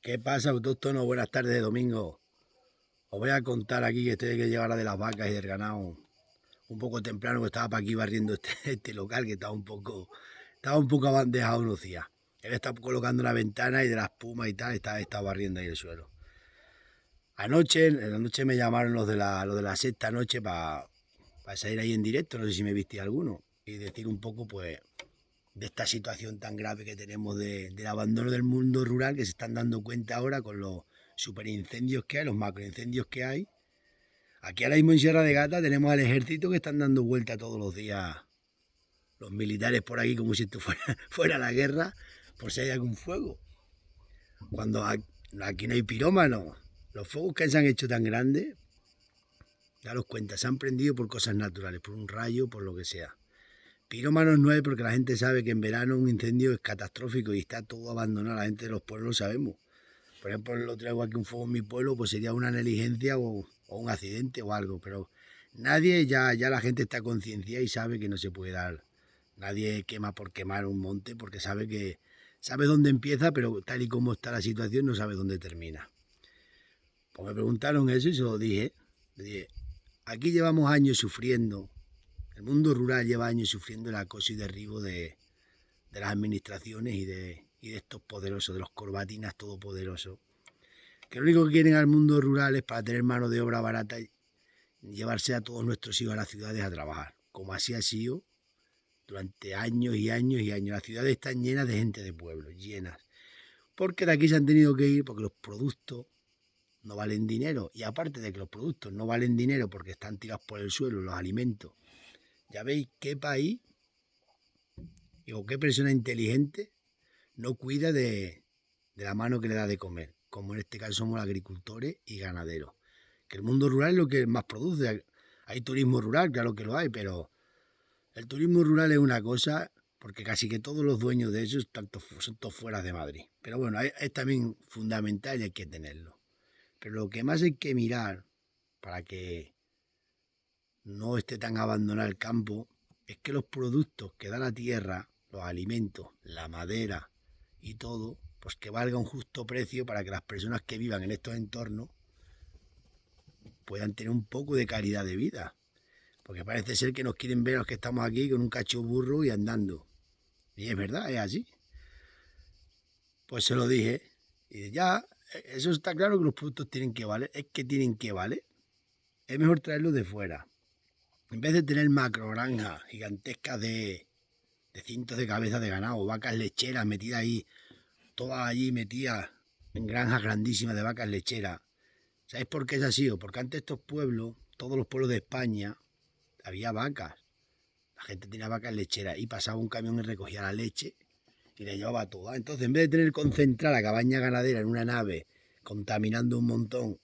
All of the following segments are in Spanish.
¿Qué pasa, autóctono? Buenas tardes de domingo. Os voy a contar aquí que estoy que llegar a de las vacas y del ganado un poco temprano, que estaba para aquí barriendo este local que estaba un poco abandejado unos días. Él está colocando una ventana y de la espuma y tal, está barriendo ahí el suelo. Anoche, en la noche me llamaron los de la sexta noche para salir ahí en directo, no sé si me viste alguno, y decir un poco, pues, de esta situación tan grave que tenemos del abandono del mundo rural, que se están dando cuenta ahora con los superincendios que hay, los macroincendios que hay. Aquí ahora mismo en Sierra de Gata tenemos al ejército que están dando vuelta todos los días, los militares por aquí como si esto fuera la guerra, por si hay algún fuego. Cuando aquí no hay pirómanos, los fuegos que se han hecho tan grandes, daros cuenta, se han prendido por cosas naturales, por un rayo, por lo que sea. Pirómanos no hay porque la gente sabe que en verano un incendio es catastrófico y está todo abandonado. La gente de los pueblos lo sabemos. Por ejemplo, lo traigo aquí un fuego en mi pueblo, pues sería una negligencia o un accidente o algo. Pero nadie, ya la gente está concienciada y sabe que no se puede dar. Nadie quema por quemar un monte porque sabe dónde empieza, pero tal y como está la situación no sabe dónde termina. Pues me preguntaron eso y se lo dije. Le dije, aquí llevamos años sufriendo. El mundo rural lleva años sufriendo el acoso y derribo de las administraciones y de estos poderosos, de los corbatinas todopoderosos, que lo único que quieren al mundo rural es para tener mano de obra barata y llevarse a todos nuestros hijos a las ciudades a trabajar, como así ha sido durante años y años y años. Las ciudades están llenas de gente de pueblo, llenas, porque de aquí se han tenido que ir porque los productos no valen dinero, y aparte de que los productos no valen dinero porque están tirados por el suelo, los alimentos. Ya veis qué país, digo, qué persona inteligente no cuida de la mano que le da de comer, como en este caso somos agricultores y ganaderos. Que el mundo rural es lo que más produce. Hay turismo rural, claro que lo hay, pero el turismo rural es una cosa, porque casi que todos los dueños de eso son todos fuera de Madrid. Pero bueno, es también fundamental y hay que tenerlo. Pero lo que más hay que mirar para que no esté tan abandonado el campo es que los productos que da la tierra, los alimentos, la madera y todo, pues que valga un justo precio para que las personas que vivan en estos entornos puedan tener un poco de calidad de vida. Porque parece ser que nos quieren ver a los que estamos aquí con un cacho burro y andando. Y es verdad, es así. Pues se lo dije. Y ya, eso está claro que los productos tienen que valer. Es que tienen que valer. Es mejor traerlos de fuera. En vez de tener macro granjas gigantescas de cientos de cabezas de ganado, vacas lecheras metidas ahí, todas allí metidas en granjas grandísimas de vacas lecheras. ¿Sabéis por qué es así? Porque antes estos pueblos, todos los pueblos de España, había vacas. La gente tenía vacas lecheras y pasaba un camión y recogía la leche y la llevaba toda. Entonces, en vez de tener concentrada la cabaña ganadera en una nave, contaminando un montón,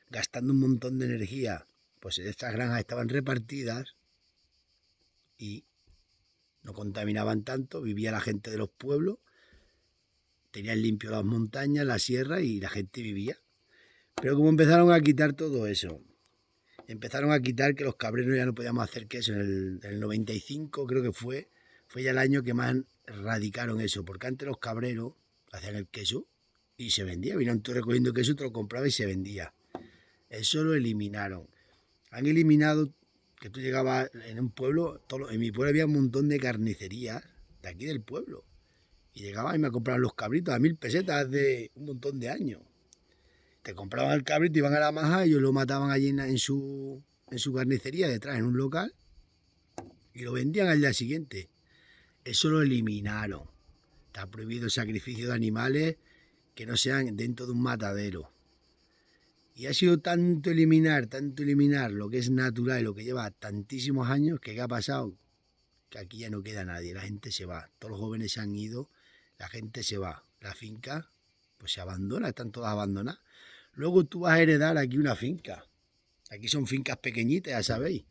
gastando un montón de energía, pues estas granjas estaban repartidas y no contaminaban tanto, vivía la gente de los pueblos, tenían limpio las montañas, la sierra y la gente vivía. Pero como empezaron a quitar todo eso, empezaron a quitar que los cabreros ya no podíamos hacer queso. En el 95 creo que fue ya el año que más radicaron eso, porque antes los cabreros hacían el queso y se vendía, vinieron tú recogiendo queso, te lo compraba y se vendía. Eso lo eliminaron. Han eliminado que tú llegabas en un pueblo, en mi pueblo había un montón de carnicerías de aquí del pueblo. Y llegabas y me compraban los cabritos a 1000 pesetas hace un montón de años. Te compraban el cabrito, iban a la maja, ellos lo mataban allí en su carnicería detrás, en un local, y lo vendían al día siguiente. Eso lo eliminaron. Está prohibido el sacrificio de animales que no sean dentro de un matadero. Y ha sido tanto eliminar lo que es natural y lo que lleva tantísimos años, que ¿qué ha pasado? Que aquí ya no queda nadie, la gente se va. Todos los jóvenes se han ido, la gente se va. La finca, pues se abandona, están todas abandonadas. Luego tú vas a heredar aquí una finca. Aquí son fincas pequeñitas, ya sabéis.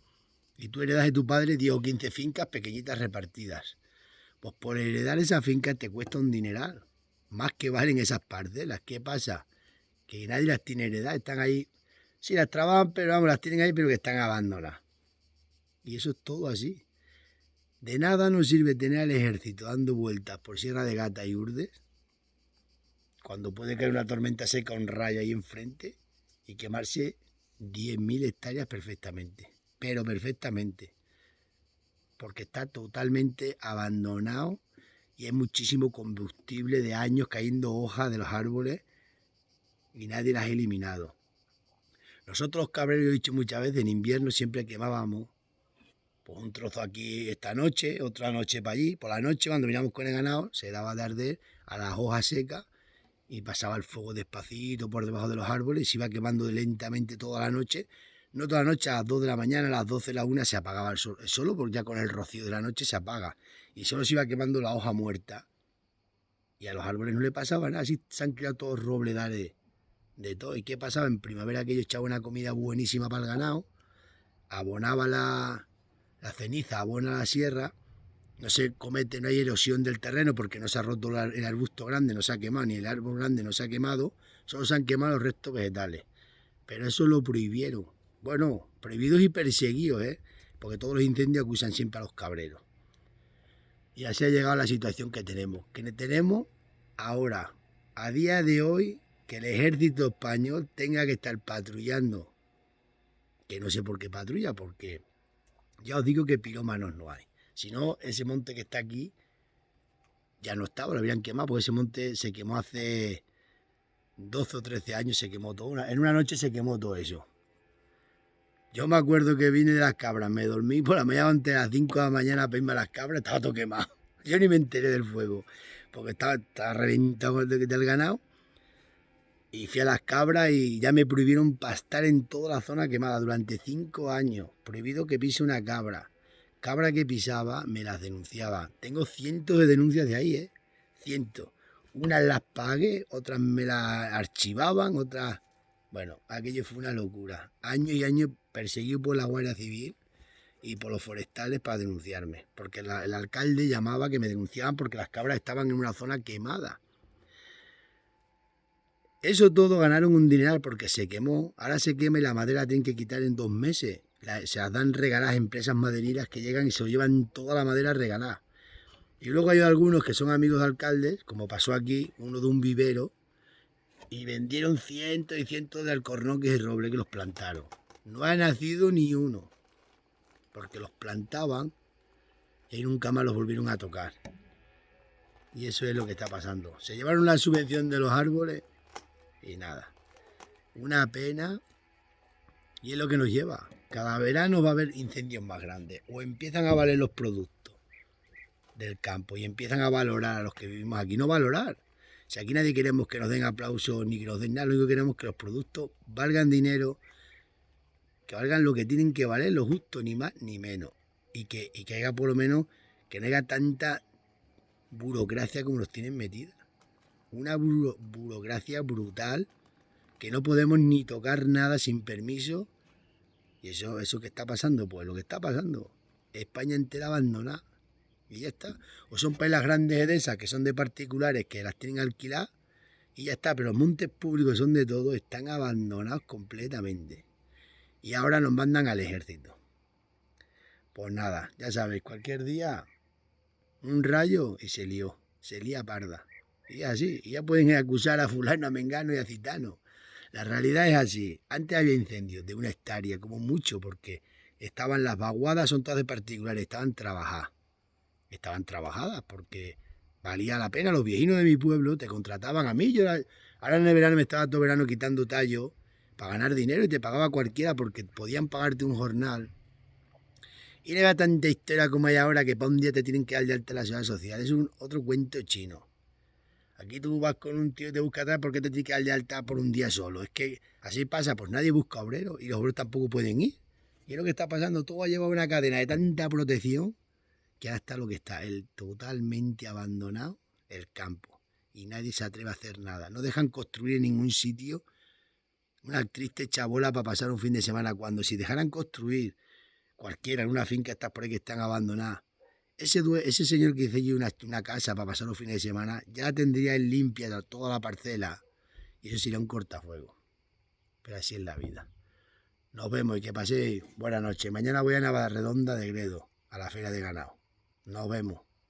Y tú heredas de tu padre 10 o 15 fincas pequeñitas repartidas. Pues por heredar esa finca te cuesta un dineral. Más que valen esas parcelas. ¿Qué pasa? Que nadie las tiene heredadas. Están ahí. Sí, las trabajan, pero vamos, las tienen ahí, pero que están abandonadas. Y eso es todo así. De nada nos sirve tener al ejército dando vueltas por Sierra de Gata y Urdes cuando puede caer una tormenta seca, un rayo ahí enfrente y quemarse 10.000 hectáreas perfectamente, pero perfectamente, porque está totalmente abandonado y hay muchísimo combustible de años cayendo hojas de los árboles y nadie las ha eliminado. Nosotros los cabreros, he dicho muchas veces, en invierno siempre quemábamos pues un trozo aquí esta noche, otra noche para allí. Por la noche, cuando veníamos con el ganado, se daba de arder a las hojas secas y pasaba el fuego despacito por debajo de los árboles y se iba quemando lentamente toda la noche. No toda la noche, a las 2 de la mañana, a las 12 de la 1 se apagaba el sol. Solo porque ya con el rocío de la noche se apaga. Y solo se iba quemando la hoja muerta. Y a los árboles no le pasaba nada. Así se han creado todos robledales de todo. ¿Y qué pasaba? En primavera que yo echaba una comida buenísima para el ganado, abonaba la ceniza, abona la sierra, no se comete, no hay erosión del terreno porque no se ha roto el arbusto grande, no se ha quemado, ni el árbol grande no se ha quemado, solo se han quemado los restos vegetales. Pero eso lo prohibieron. Bueno, prohibidos y perseguidos, porque todos los incendios acusan siempre a los cabreros. Y así ha llegado a la situación que tenemos ahora, a día de hoy, que el ejército español tenga que estar patrullando, que no sé por qué patrulla, porque ya os digo que pirómanos no hay. Si no, ese monte que está aquí ya no estaba, lo habían quemado, porque ese monte se quemó hace 12 o 13 años, se quemó todo. En una noche se quemó todo eso. Yo me acuerdo que vine de las cabras, me dormí por la mañana antes de las 5 de la mañana para irme a las cabras, estaba todo quemado. Yo ni me enteré del fuego, porque estaba reventado del ganado. Y fui a las cabras y ya me prohibieron pastar en toda la zona quemada durante 5 años. Prohibido que pise una cabra. Cabra que pisaba, me las denunciaba. Tengo cientos de denuncias de ahí, cientos. Unas las pagué, otras me las archivaban, otras... Bueno, aquello fue una locura. Años y años perseguido por la Guardia Civil y por los forestales para denunciarme. Porque el alcalde llamaba que me denunciaban porque las cabras estaban en una zona quemada. Eso todo ganaron un dineral porque se quemó. Ahora se quema y la madera la tienen que quitar en 2 meses. Se las dan regaladas a empresas madereras que llegan y se lo llevan toda la madera regalada. Y luego hay algunos que son amigos de alcaldes, como pasó aquí, uno de un vivero, y vendieron cientos y cientos de alcornoques y roble que los plantaron. No ha nacido ni uno, porque los plantaban y nunca más los volvieron a tocar. Y eso es lo que está pasando. Se llevaron la subvención de los árboles y nada. Una pena. Y es lo que nos lleva. Cada verano va a haber incendios más grandes. O empiezan a valer los productos del campo y empiezan a valorar a los que vivimos aquí. No valorar. Si aquí nadie queremos que nos den aplausos ni que nos den nada, lo único que queremos es que los productos valgan dinero, que valgan lo que tienen que valer, lo justo, ni más ni menos. Y que haya por lo menos, que no haya tanta burocracia como nos tienen metida. Una burocracia brutal, que no podemos ni tocar nada sin permiso. Y eso que está pasando, pues lo que está pasando, España entera abandonada. Y ya está. O son países grandes de esas que son de particulares que las tienen alquiladas y ya está. Pero los montes públicos son de todos, están abandonados completamente. Y ahora nos mandan al ejército. Pues nada, ya sabéis, cualquier día un rayo y se lió. Se lía parda. Y así, y ya pueden acusar a fulano, a mengano y a citano. La realidad es así. Antes había incendios de 1 hectárea, como mucho, porque estaban las vaguadas, son todas de particulares, estaban trabajadas. Estaban trabajadas porque valía la pena. Los viejinos de mi pueblo te contrataban a mí. Ahora en el verano me estaba todo verano quitando tallo para ganar dinero y te pagaba cualquiera porque podían pagarte un jornal. Y no era tanta historia como hay ahora que para un día te tienen que dar de alta la seguridad social. Es otro cuento chino. Aquí tú vas con un tío y te busca atrás porque te tienes que dar de alta por un día solo. Es que así pasa, pues nadie busca obreros y los obreros tampoco pueden ir. Y es lo que está pasando, todo ha llevado una cadena de tanta protección que ahora está lo que está, el totalmente abandonado el campo. Y nadie se atreve a hacer nada. No dejan construir en ningún sitio una triste chabola para pasar un fin de semana. Cuando si dejaran construir cualquiera en una finca estas por ahí que están abandonadas, ese señor que hizo una casa para pasar los fines de semana, ya tendría él limpia toda la parcela y eso sería un cortafuego. Pero así es la vida. Nos vemos y que paséis buena noche. Mañana voy a Navaredonda de Gredo, a la feria de ganado. Nos vemos.